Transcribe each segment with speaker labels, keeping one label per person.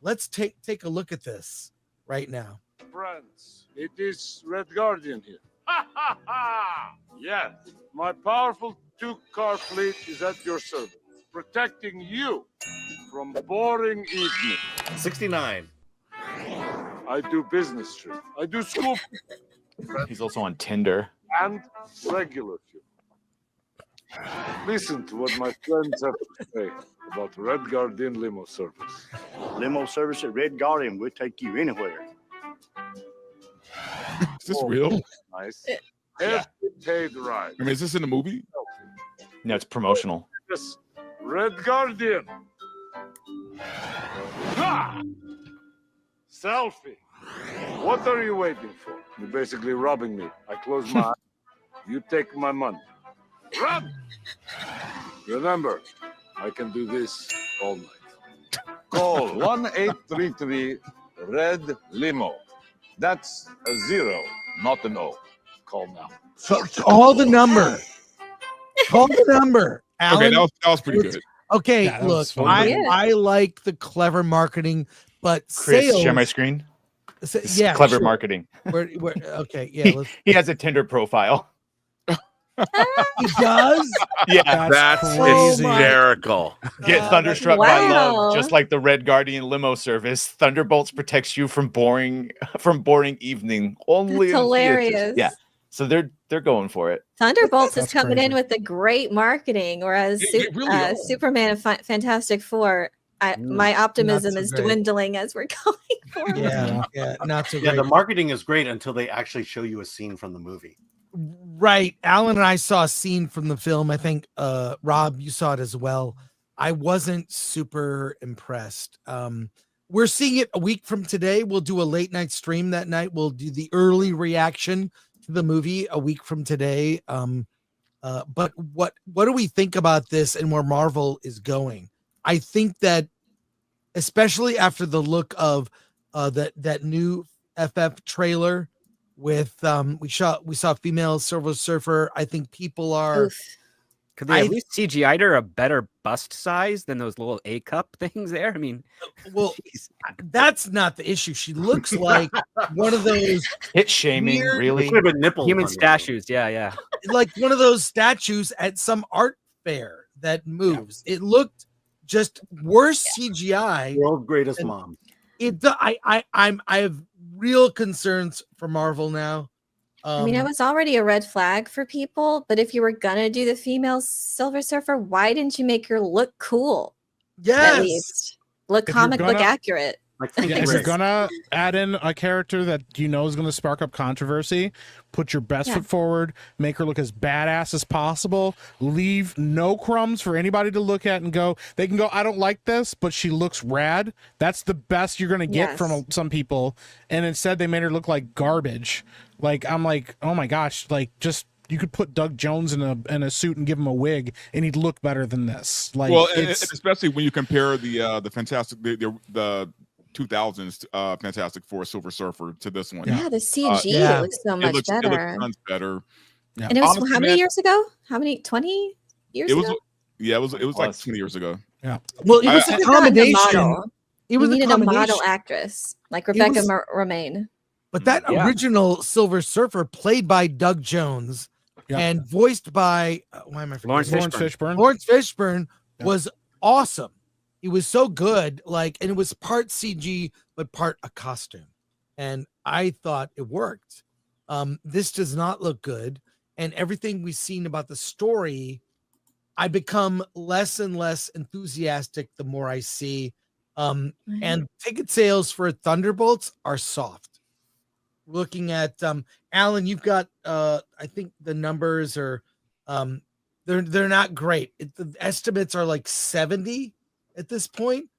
Speaker 1: let's take a look at this right now.
Speaker 2: Friends, it is Red Guardian here. Ha ha ha! Yes, my powerful 2-car fleet is at your service, protecting you from boring evening.
Speaker 3: 69.
Speaker 2: I do business trips. I do school.
Speaker 4: He's also on Tinder.
Speaker 2: And regular fuel. Listen to what my friends have to say about Red Guardian limo service.
Speaker 5: Limo service at Red Guardian, we'll take you anywhere.
Speaker 6: Is this real?
Speaker 2: Nice. Every paid ride.
Speaker 6: I mean, is this in the movie?
Speaker 4: No, it's promotional.
Speaker 2: Yes. Red Guardian. Ha! Selfie. What are you waiting for? You're basically robbing me. I close my eyes. You take my money. Run! Remember, I can do this all night.
Speaker 7: Call 1833 Red Limo. That's a 0, not an O.
Speaker 2: Call now.
Speaker 1: So call the number. Call the number. Alan,
Speaker 6: Okay, that was pretty good.
Speaker 1: Okay,
Speaker 8: Yeah, that
Speaker 1: look,
Speaker 8: was fun.
Speaker 1: I like the clever marketing, but
Speaker 4: Chris,
Speaker 1: sales.
Speaker 4: share my screen. It's
Speaker 1: Yeah,
Speaker 4: clever
Speaker 1: sure.
Speaker 4: marketing.
Speaker 1: We're, okay, yeah. Let's,
Speaker 4: He has a Tinder profile.
Speaker 1: he does.
Speaker 4: Yeah,
Speaker 3: That's
Speaker 1: Oh my-
Speaker 3: hysterical.
Speaker 4: get thunderstruck by
Speaker 9: Wow.
Speaker 4: love, just like the Red Guardian limo service. Thunderbolts protects you from boring evening. Only
Speaker 9: That's
Speaker 4: in theaters.
Speaker 9: hilarious.
Speaker 4: Yeah, so they're going for it.
Speaker 9: Thunderbolts is
Speaker 1: That's
Speaker 9: coming in
Speaker 1: crazy.
Speaker 9: with the great marketing, whereas
Speaker 6: They really are.
Speaker 9: Superman and Fantastic Four, my optimism
Speaker 1: so
Speaker 9: is
Speaker 1: great.
Speaker 9: dwindling as we're going forward.
Speaker 1: Yeah, not so
Speaker 5: Yeah,
Speaker 1: great.
Speaker 5: the marketing is great until they actually show you a scene from the movie.
Speaker 1: Right. Alan and I saw a scene from the film. I think Rob, you saw it as well. I wasn't super impressed. We're seeing it a week from today. We'll do a late night stream that night. We'll do the early reaction to the movie a week from today. But what do we think about this and where Marvel is going? I think that especially after the look of that new FF trailer with we saw female Silver Surfer. I think people are
Speaker 9: Oof.
Speaker 8: Could they at least CGI'd her a better bust size than those little A cup things there? I mean,
Speaker 1: well,
Speaker 8: jeez.
Speaker 1: that's not the issue. She looks like one of those
Speaker 4: Hit shaming,
Speaker 1: Weird-
Speaker 4: really?
Speaker 5: Could have been nipples
Speaker 8: Human
Speaker 5: on there.
Speaker 8: statues. Yeah.
Speaker 1: like one of those statues at some art fair that moves. It looked just worse CGI.
Speaker 5: World greatest
Speaker 1: And-
Speaker 5: mom.
Speaker 1: I have real concerns for Marvel now.
Speaker 9: I mean, it was already a red flag for people, but if you were gonna do the female Silver Surfer, why didn't you make her look cool? At
Speaker 1: yes.
Speaker 9: least look
Speaker 8: If you're
Speaker 9: comic book
Speaker 8: gonna-
Speaker 9: accurate.
Speaker 5: Like
Speaker 8: Yeah, if you're
Speaker 5: Rick.
Speaker 8: gonna add in a character that you know is gonna spark up controversy, put your best
Speaker 9: Yeah.
Speaker 8: foot forward, make her look as badass as possible, leave no crumbs for anybody to look at and go, they can go, I don't like this, but she looks rad. That's the best you're gonna get from
Speaker 9: Yes.
Speaker 8: some people. And instead they made her look like garbage. Like, I'm like, oh my gosh, like just you could put Doug Jones in a suit and give him a wig and he'd look better than this. Like,
Speaker 6: Well, and
Speaker 8: it's
Speaker 6: especially when you compare the fantastic the 2000s Fantastic Four Silver Surfer to this one.
Speaker 9: Yeah, the CG
Speaker 1: yeah.
Speaker 9: looks so
Speaker 6: It
Speaker 9: much
Speaker 6: looks
Speaker 9: better.
Speaker 6: tons better.
Speaker 9: And it was
Speaker 6: Honestly,
Speaker 9: how many
Speaker 6: man,
Speaker 9: years ago? How many? 20 years
Speaker 6: It was
Speaker 9: ago?
Speaker 6: it was like
Speaker 4: Plus.
Speaker 6: 20 years ago.
Speaker 1: Well, it
Speaker 6: I-
Speaker 1: was
Speaker 6: I-
Speaker 1: a
Speaker 9: Gotten a
Speaker 1: combination.
Speaker 9: model.
Speaker 1: It was
Speaker 9: you
Speaker 1: a
Speaker 9: needed a model
Speaker 1: combination.
Speaker 9: actress like Rebecca
Speaker 1: was-
Speaker 9: Romaine.
Speaker 1: But that
Speaker 8: Yeah.
Speaker 1: original Silver Surfer, played by Doug Jones
Speaker 8: Yeah.
Speaker 1: and voiced by why am I forgetting?
Speaker 8: Lawrence
Speaker 1: his name?
Speaker 8: Fishburne.
Speaker 1: Lawrence Fishburne
Speaker 8: Yeah.
Speaker 1: was awesome. He was so good, like, and it was part CG but part a costume, and I thought it worked. This does not look good, and everything we've seen about the story, I become less and less enthusiastic the more I see. And ticket sales for Thunderbolts are soft. Looking at Alan, you've got I think the numbers are they're not great. The estimates are like 70 at this point.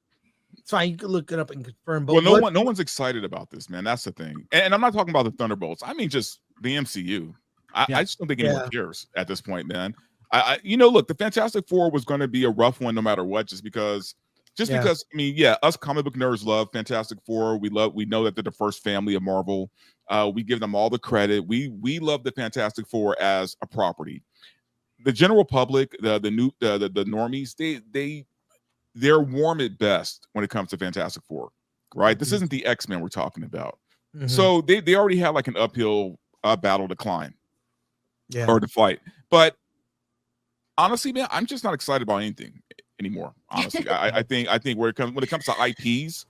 Speaker 1: It's fine, you can look it up and confirm. But
Speaker 6: Well, no one's excited about this, man. That's the thing. And I'm not talking about the Thunderbolts. I mean, just the MCU. I just don't think anyone cares at this point, man. Look, the Fantastic Four was going to be a rough one no matter what, just because. I mean, yeah, us comic book nerds love Fantastic Four. We know that they're the first family of Marvel. We give them all the credit. We love the Fantastic Four as a property. The general public, the normies, they're warm at best when it comes to Fantastic Four. right? This isn't the X-Men we're talking about.
Speaker 1: Mhm.
Speaker 6: So they already had like an uphill battle to climb
Speaker 1: Yeah.
Speaker 6: or to fight. But honestly, man, I'm just not excited about anything anymore. Honestly, I think when it comes to IPs,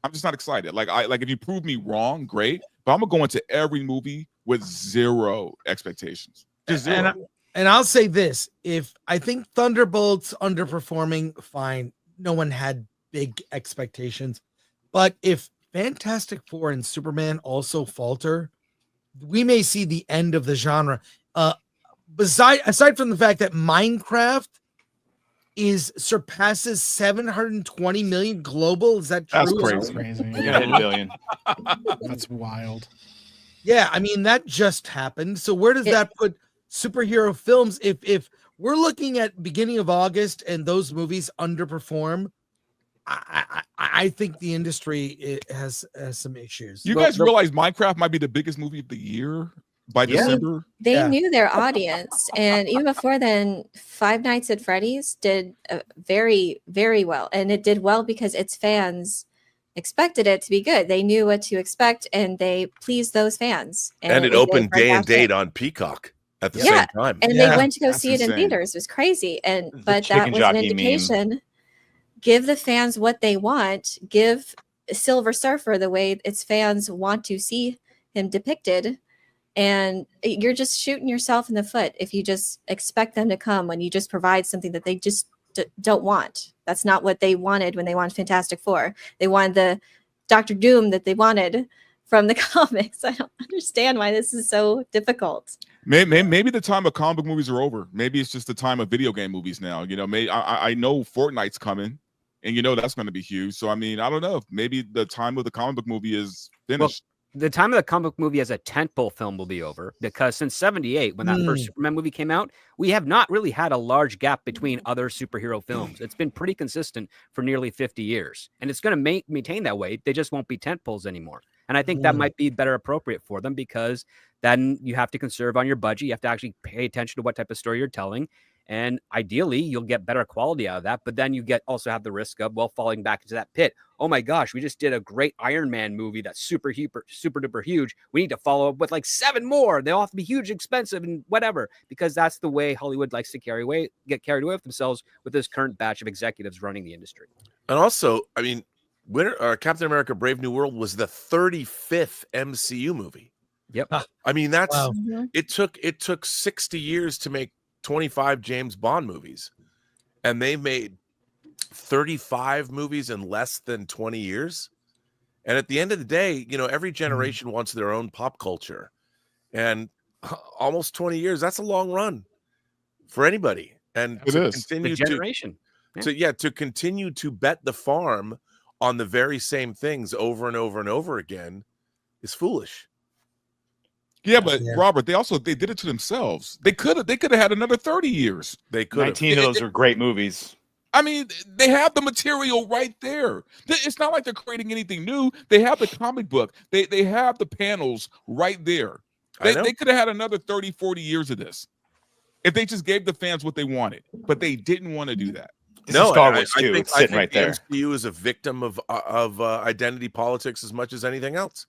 Speaker 6: I'm just not excited. Like if you prove me wrong, great. But I'm gonna go into every movie with zero expectations. Just zero.
Speaker 1: And I'll say this: if I think Thunderbolts underperforming, fine. No one had big expectations, but if Fantastic Four and Superman also falter, we may see the end of the genre. Aside from the fact that Minecraft surpasses 720 million global, is that true?
Speaker 6: That's
Speaker 8: That's
Speaker 6: crazy.
Speaker 8: crazy.
Speaker 4: You're gonna hit a billion.
Speaker 8: That's wild.
Speaker 1: Yeah, I mean that just happened. So where does that put superhero films? If we're looking at beginning of August and those movies underperform, I think the industry has some issues.
Speaker 6: You guys realize Minecraft might be the biggest movie of the year by December?
Speaker 9: They knew their audience, and even before then, Five Nights at Freddy's did very, very well, and it did well because its fans expected it to be good. They knew what to expect, and they pleased those fans.
Speaker 3: And it opened day and date on Peacock at the same time.
Speaker 9: And they went to go see it in theaters. It was crazy, but that was an indication. Give the fans what they want. Give Silver Surfer the way its fans want to see him depicted. And you're just shooting yourself in the foot if you just expect them to come when you just provide something that they just don't want. That's not what they wanted when they wanted Fantastic Four. They wanted the Dr. Doom that they wanted from the comics. I don't understand why this is so difficult.
Speaker 6: Maybe the time of comic movies are over. Maybe it's just the time of video game movies now. You know, I know Fortnite's coming, and you know that's going to be huge. So I mean, I don't know. Maybe the time of the comic book movie is finished.
Speaker 10: Well, the time of the comic book movie as a tentpole film will be over, because since '78, when that first Superman movie came out, we have not really had a large gap between other superhero films. It's been pretty consistent for nearly 50 years, and it's going to maintain that way. They just won't be tentpoles anymore. And I think that might be better appropriate for them, because then you have to conserve on your budget. You have to actually pay attention to what type of story you're telling. And ideally, you'll get better quality out of that. But then you also have the risk of, falling back into that pit. Oh my gosh, we just did a great Iron Man movie that's super duper huge. We need to follow up with like 7 more. They all have to be huge, expensive, and whatever, because that's the way Hollywood likes to get carried away with themselves with this current batch of executives running the industry.
Speaker 3: And also, I mean, Captain America: Brave New World was the 35th MCU movie.
Speaker 10: Yep.
Speaker 3: I mean, that's it took 60 years to make 25 James Bond movies, and they made 35 movies in less than 20 years. And at the end of the day, you know, every generation wants their own pop culture, and almost 20 years, that's a long run for anybody. And
Speaker 6: it is
Speaker 10: the generation
Speaker 3: to continue to bet the farm on the very same things over and over and over again is foolish.
Speaker 6: Yeah, but Robert, they did it to themselves. They could have had another 30 years.
Speaker 3: They could.
Speaker 4: 19 of those are great movies.
Speaker 6: I mean, they have the material right there. It's not like they're creating anything new. They have the comic book. They have the panels right there. They could have had another 30, 40 years of this if they just gave the fans what they wanted. But they didn't want to do that.
Speaker 3: No,
Speaker 4: Star Wars
Speaker 3: I
Speaker 4: too.
Speaker 3: think,
Speaker 4: It's sitting right there.
Speaker 3: MCU is a victim of identity politics as much as anything else.